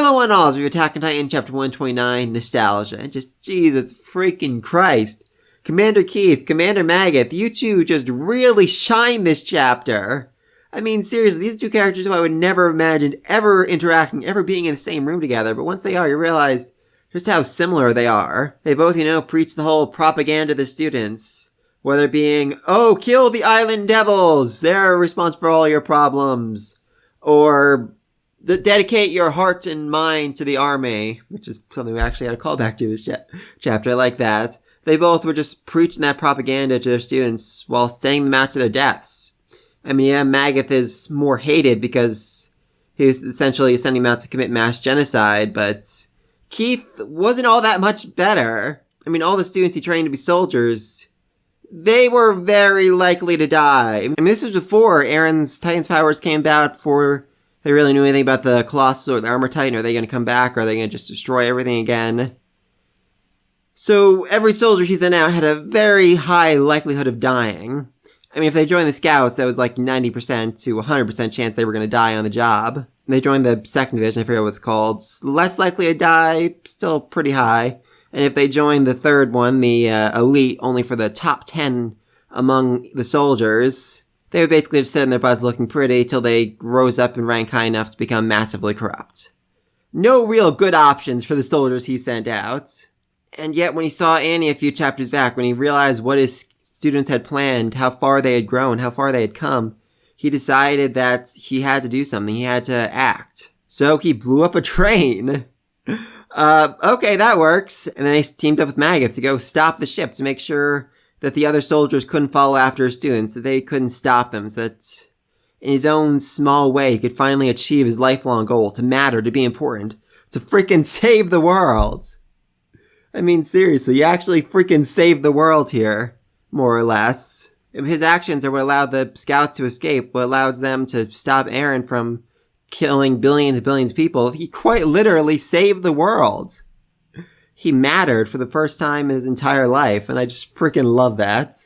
Hello one all, we Attack on Titan Chapter 129, Nostalgia, and just, Jesus freaking Christ. Commander Keith, Commander Magath, you two just really shine this chapter. I mean, seriously, these two characters who I would never have imagined ever interacting, ever being in the same room together, but once they are, you realize just how similar they are. They both, preach the whole propaganda to the students. Whether it being, oh, kill the island devils, they're responsible for all your problems. Or dedicate your heart and mind to the army, which is something we actually had a callback to this chapter. I like that. They both were just preaching that propaganda to their students while sending them out to their deaths. I mean, yeah, Magath is more hated because he's essentially sending them out to commit mass genocide, but Keith wasn't all that much better. I mean, all the students he trained to be soldiers, they were very likely to die. I mean, this was before Aaron's Titan's powers came about, before they really knew anything about the Colossus or the Armor Titan. Are they going to come back? Or are they going to just destroy everything again? So every soldier he sent out had a very high likelihood of dying. I mean, if they joined the Scouts, that was like 90% to 100% chance they were going to die on the job. They joined the 2nd Division, I forget what it's called, less likely to die, still pretty high. And if they joined the 3rd one, the Elite, only for the top 10 among the soldiers, they would basically just sit in their butts looking pretty till they rose up in rank high enough to become massively corrupt. No real good options for the soldiers he sent out. And yet when he saw Annie a few chapters back, when he realized what his students had planned, how far they had grown, how far they had come, he decided that he had to do something. He had to act. So he blew up a train. Okay, that works. And then he teamed up with Magath to go stop the ship to make sure that the other soldiers couldn't follow after his students, that they couldn't stop them, so that in his own small way he could finally achieve his lifelong goal, to matter, to be important, to freaking save the world. I mean, seriously, he actually freaking saved the world here, more or less. His actions are what allowed the Scouts to escape, what allows them to stop Aaron from killing billions and billions of people. He quite literally saved the world. He mattered for the first time in his entire life, and I just freaking love that.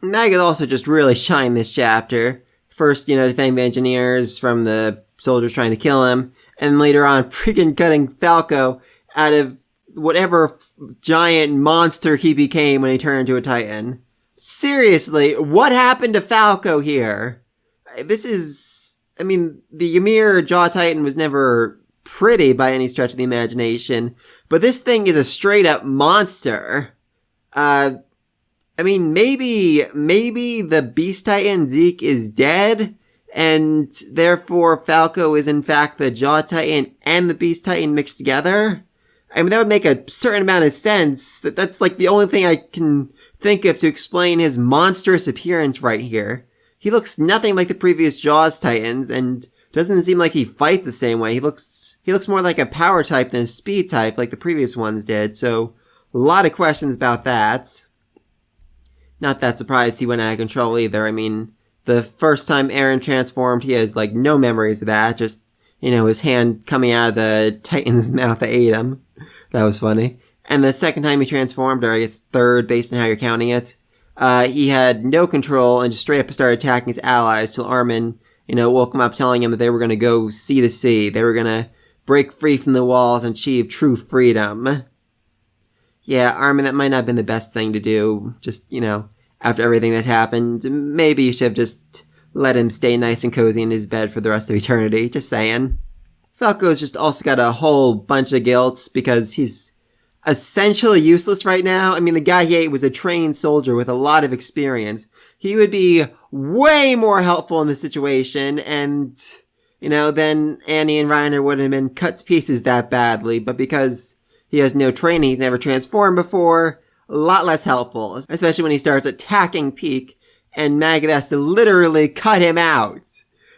Magath also just really shined this chapter. First, defending the engineers from the soldiers trying to kill him, and later on freaking cutting Falco out of whatever giant monster he became when he turned into a Titan. Seriously, what happened to Falco here? The Ymir Jaw Titan was never pretty by any stretch of the imagination, but this thing is a straight up monster. Maybe the Beast Titan Zeke is dead, and therefore Falco is in fact the Jaw Titan and the Beast Titan mixed together. I mean, that would make a certain amount of sense. That's like the only thing I can think of to explain his monstrous appearance right here. He looks nothing like the previous Jaws Titans, and doesn't seem like he fights the same way. He looks more like a power type than a speed type like the previous ones did, so a lot of questions about that. Not that surprised he went out of control either. I mean, the first time Aaron transformed, he has no memories of that, just, his hand coming out of the Titan's mouth that ate him. That was funny. And the second time he transformed, or I guess 3rd based on how you're counting it, he had no control and just straight up started attacking his allies till Armin woke him up telling him that they were going to go see the sea. They were going to break free from the walls and achieve true freedom. Yeah, Armin, that might not have been the best thing to do. Just, after everything that happened, maybe you should have just let him stay nice and cozy in his bed for the rest of eternity. Just saying. Falco's just also got a whole bunch of guilt because he's essentially useless right now. I mean, the guy he ate was a trained soldier with a lot of experience. He would be way more helpful in this situation, and, then Annie and Reiner wouldn't have been cut to pieces that badly, but because he has no training, he's never transformed before, a lot less helpful, especially when he starts attacking Peak, and Magath has to literally cut him out.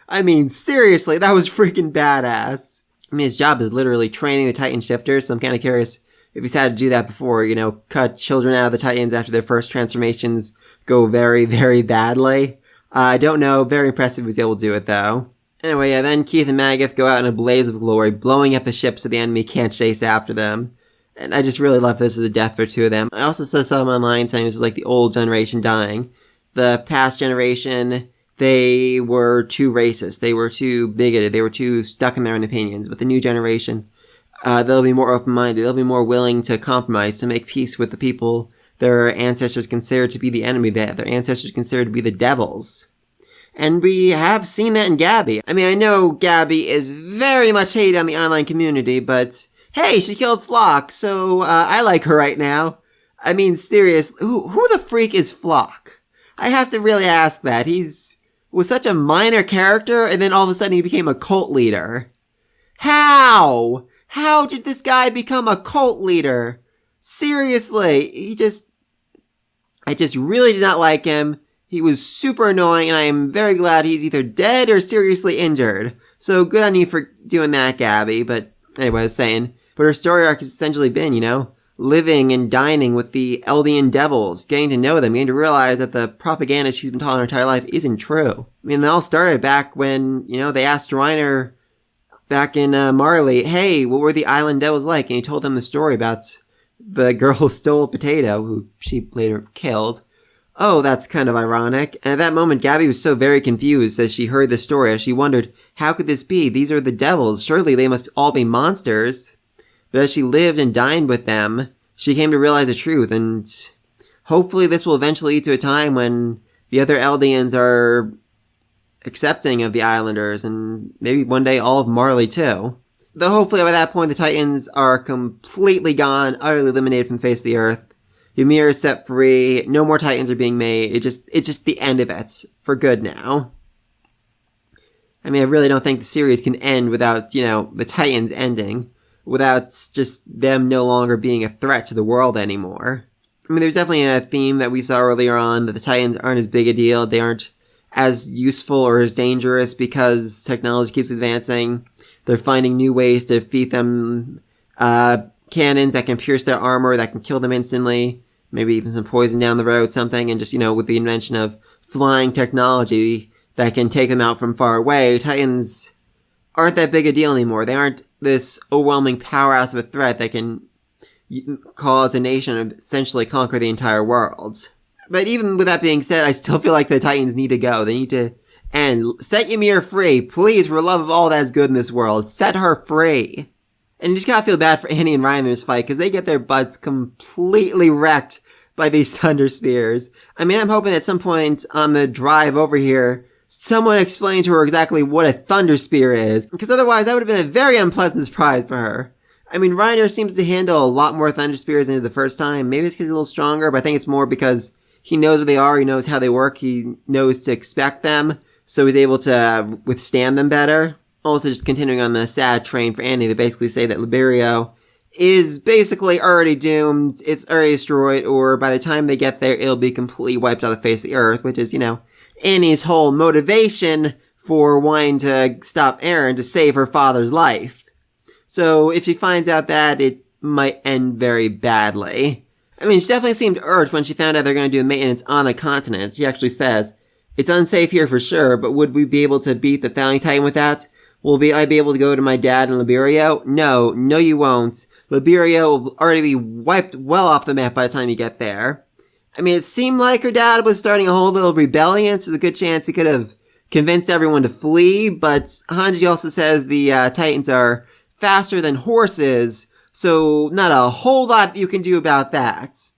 I mean, seriously, that was freaking badass. I mean, his job is literally training the Titan shifters, so I'm kind of curious if he's had to do that before, cut children out of the Titans after their first transformations go very, very badly. I don't know. Very impressive he was able to do it, though. Anyway, yeah, then Keith and Magath go out in a blaze of glory, blowing up the ship so the enemy can't chase after them. And I just really love this as a death for 2 of them. I also saw some online saying this was like the old generation dying. The past generation, they were too racist. They were too bigoted. They were too stuck in their own opinions. But the new generation, they'll be more open-minded. They'll be more willing to compromise, to make peace with the people their ancestors considered to be the enemy, that their ancestors considered to be the devils. And we have seen that in Gabby. I mean, I know Gabby is very much hated on the online community, but hey, she killed Flock, so I like her right now. I mean, seriously, who the freak is Flock? I have to really ask that. Was such a minor character, and then all of a sudden he became a cult leader. How? How did this guy become a cult leader? Seriously, I just really did not like him. He was super annoying, and I am very glad he's either dead or seriously injured. So good on you for doing that, Gabby. But anyway, I was saying, but her story arc has essentially been, living and dining with the Eldian devils, getting to know them, getting to realize that the propaganda she's been taught her entire life isn't true. I mean, it all started back when, they asked Reiner back in Marley, hey, what were the island devils like? And he told them the story about the girl who stole a potato, who she later killed. Oh, that's kind of ironic. And at that moment, Gabby was so very confused as she heard the story, as she wondered, how could this be? These are the devils. Surely they must all be monsters. But as she lived and dined with them, she came to realize the truth, and hopefully this will eventually lead to a time when the other Eldians are accepting of the Islanders, and maybe one day all of Marley too. Though hopefully by that point the Titans are completely gone, utterly eliminated from the face of the earth. Ymir is set free, no more Titans are being made, it's just the end of it, for good now. I mean, I really don't think the series can end without, the Titans ending, without just them no longer being a threat to the world anymore. I mean, there's definitely a theme that we saw earlier on, that the Titans aren't as big a deal, they aren't as useful or as dangerous because technology keeps advancing. They're finding new ways to feed them cannons that can pierce their armor, that can kill them instantly, maybe even some poison down the road, something, and just, with the invention of flying technology that can take them out from far away, Titans aren't that big a deal anymore. They aren't this overwhelming powerhouse of a threat that can cause a nation to essentially conquer the entire world. But even with that being said, I still feel like the Titans need to go. They need to end. Set Ymir free. Please, for the love of all that is good in this world, set her free. And you just gotta feel bad for Annie and Ryan in this fight, because they get their butts completely wrecked by these Thunder Spears. I mean, I'm hoping at some point on the drive over here, someone explained to her exactly what a Thunder Spear is, because otherwise that would have been a very unpleasant surprise for her. I mean, Reiner seems to handle a lot more Thunder Spears than he did the first time. Maybe it's because he's a little stronger, but I think it's more because he knows what they are, he knows how they work, he knows to expect them, so he's able to withstand them better. Also, just continuing on the sad train for Annie, they basically say that Liberio is basically already doomed, it's already destroyed, or by the time they get there, it'll be completely wiped out of the face of the earth, which is, Annie's whole motivation for wanting to stop Eren to save her father's life. So if she finds out that, it might end very badly. I mean, she definitely seemed irked when she found out they're going to do the maintenance on the continent. She actually says, it's unsafe here for sure, but would we be able to beat the Founding Titan with that? Will I be able to go to my dad in Liberio? No, you won't. Liberio will already be wiped well off the map by the time you get there. I mean, it seemed like her dad was starting a whole little rebellion, so there's a good chance he could have convinced everyone to flee, but Hanji also says the Titans are faster than horses, so not a whole lot you can do about that.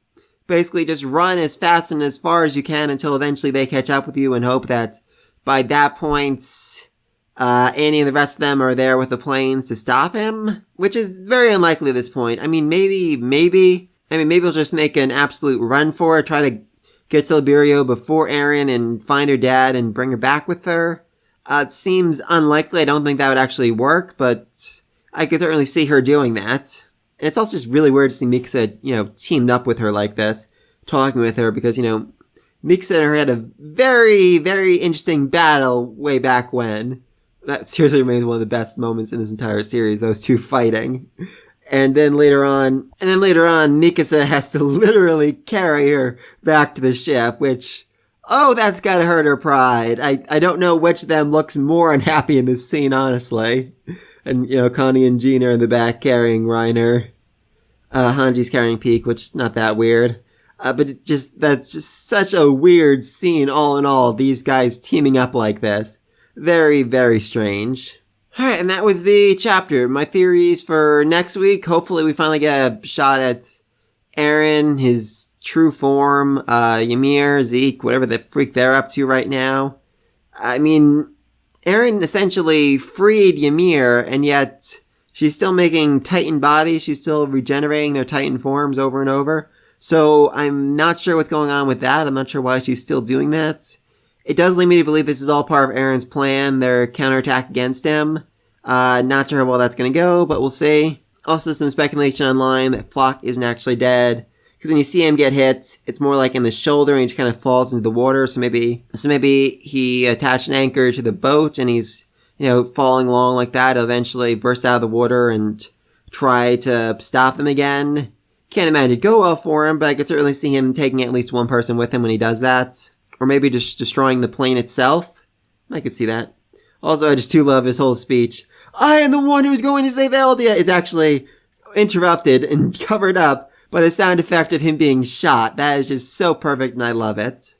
Basically, just run as fast and as far as you can until eventually they catch up with you and hope that by that point, Annie and the rest of them are there with the planes to stop him, which is very unlikely at this point. I mean, maybe he'll just make an absolute run for it, try to get to Liberio before Eren and find her dad and bring her back with her. It seems unlikely. I don't think that would actually work, but I could certainly see her doing that. And it's also just really weird to see Mikasa, teamed up with her like this, talking with her, because, Mikasa and her had a very, very interesting battle way back when. That seriously remains one of the best moments in this entire series, those two fighting. And then later on, Mikasa has to literally carry her back to the ship, which, that's gotta hurt her pride. I don't know which of them looks more unhappy in this scene, honestly. And, Connie and Jean are in the back carrying Reiner. Hanji's carrying Peak, which is not that weird. But that's just such a weird scene all in all, these guys teaming up like this. Very, very strange. Alright, and that was the chapter. My theories for next week, hopefully we finally get a shot at Eren, his true form, Ymir, Zeke, whatever the freak they're up to right now. I mean, Eren essentially freed Ymir, and yet she's still making Titan bodies. She's still regenerating their Titan forms over and over. So I'm not sure what's going on with that. I'm not sure why she's still doing that. It does lead me to believe this is all part of Eren's plan, their counterattack against him. Not sure how well that's going to go, but we'll see. Also, some speculation online that Flock isn't actually dead. Because when you see him get hit, it's more like in the shoulder and he just kind of falls into the water. So maybe he attached an anchor to the boat and he's, falling along like that. He'll eventually burst out of the water and try to stop them again. Can't imagine it'd go well for him, but I could certainly see him taking at least one person with him when he does that. Or maybe just destroying the plane itself. I could see that. Also, I just do love his whole speech. I am the one who's going to save Eldia is actually interrupted and covered up by the sound effect of him being shot. That is just so perfect and I love it.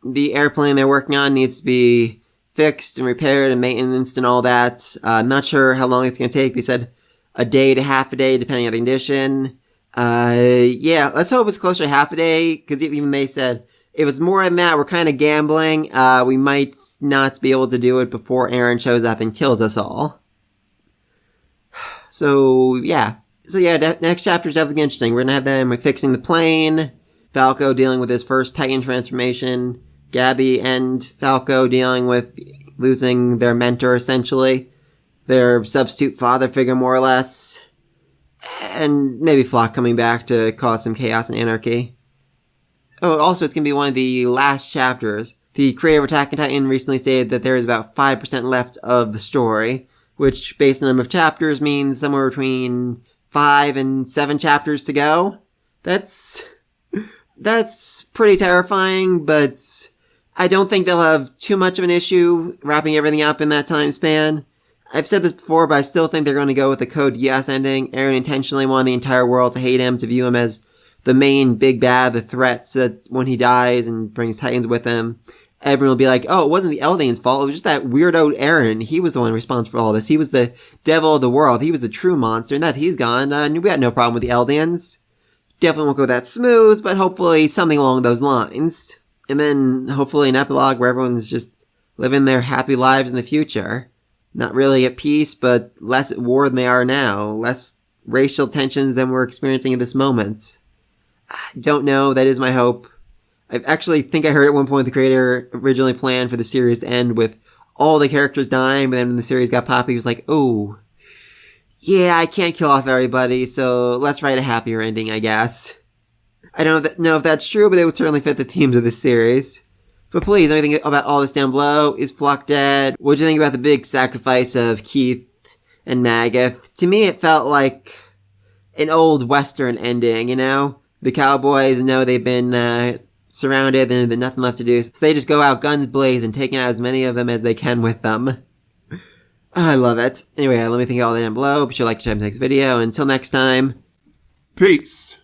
The airplane they're working on needs to be fixed and repaired and maintenance and all that. I'm not sure how long it's going to take. They said a day to half a day depending on the condition. Yeah, let's hope it's closer to half a day because even they said if it's more than that, we're kind of gambling. We might not be able to do it before Eren shows up and kills us all. So, yeah. Next chapter is definitely interesting. We're going to have them fixing the plane, Falco dealing with his first Titan transformation, Gabby and Falco dealing with losing their mentor, essentially. Their substitute father figure, more or less. And maybe Flock coming back to cause some chaos and anarchy. Oh, also, it's going to be one of the last chapters. The creator of Attack on Titan recently stated that there is about 5% left of the story, which, based on the number of chapters, means somewhere between 5 and 7 chapters to go. That's pretty terrifying, but I don't think they'll have too much of an issue wrapping everything up in that time span. I've said this before, but I still think they're going to go with the Code Geass ending. Eren intentionally wanted the entire world to hate him, to view him as the main big bad, the threat, so that when he dies and brings Titans with him, everyone will be like, oh, it wasn't the Eldians' fault, it was just that weirdo Eren. He was the one responsible for all this. He was the devil of the world. He was the true monster, and that he's gone. We got no problem with the Eldians. Definitely won't go that smooth, but hopefully something along those lines. And then hopefully an epilogue where everyone's just living their happy lives in the future. Not really at peace, but less at war than they are now. Less racial tensions than we're experiencing at this moment. I don't know. That is my hope. I actually think I heard at one point the creator originally planned for the series to end with all the characters dying, but then when the series got popular, he was like, oh, yeah, I can't kill off everybody, so let's write a happier ending, I guess. I don't know if that's true, but it would certainly fit the themes of this series. But please, let me think about all this down below. Is Flock dead? What do you think about the big sacrifice of Keith and Magath? To me, it felt like an old Western ending, The cowboys know they've been surrounded and there's nothing left to do, so they just go out guns blazing, taking out as many of them as they can with them. I love it. Anyway, let me think of all that down below. Be sure to like and subscribe to the next video. Until next time. Peace.